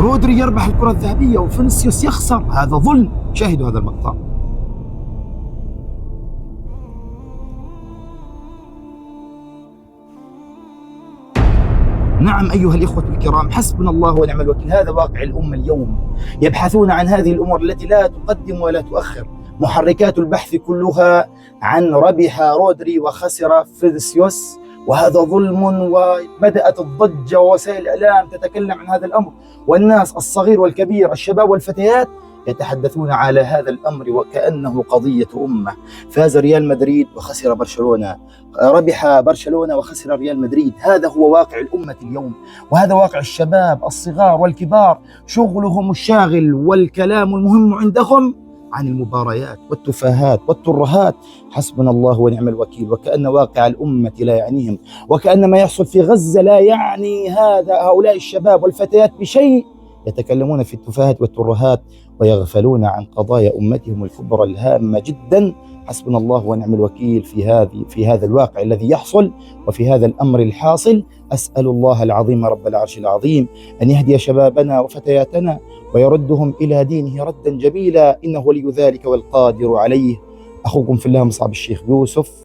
رودري يربح الكرة الذهبية وفينيسيوس يخسر، هذا ظلم. شاهدوا هذا المقطع. نعم أيها الإخوة الكرام، حسبنا الله ونعم الوكيل، هذا واقع الأمة اليوم. يبحثون عن هذه الأمور التي لا تقدم ولا تؤخر. محركات البحث كلها عن ربح رودري وخسر فينيسيوس، وهذا ظلم. وبدأت الضجة ووسائل الإعلام تتكلم عن هذا الأمر، والناس الصغير والكبير، الشباب والفتيات، يتحدثون على هذا الأمر وكأنه قضية أمة. فاز ريال مدريد وخسر برشلونة، ربح برشلونة وخسر ريال مدريد. هذا هو واقع الأمة اليوم، وهذا واقع الشباب الصغار والكبار. شغلهم الشاغل والكلام المهم عندهم عن المباريات والتفاهات والترهات. حسبنا الله ونعم الوكيل، وكأن واقع الأمة لا يعنيهم، وكأن ما يحصل في غزة لا يعني هؤلاء الشباب والفتيات بشيء. يتكلمون في التفاهات والترهات ويغفلون عن قضايا أمتهم الكبرى الهامة جدا. حسبنا الله ونعم الوكيل في هذا الواقع الذي يحصل وفي هذا الأمر الحاصل. أسأل الله العظيم رب العرش العظيم أن يهدي شبابنا وفتياتنا ويردهم إلى دينه ردا جميلا، إنه ولي ذلك والقادر عليه. أخوكم في الله مصعب الشيخ يوسف.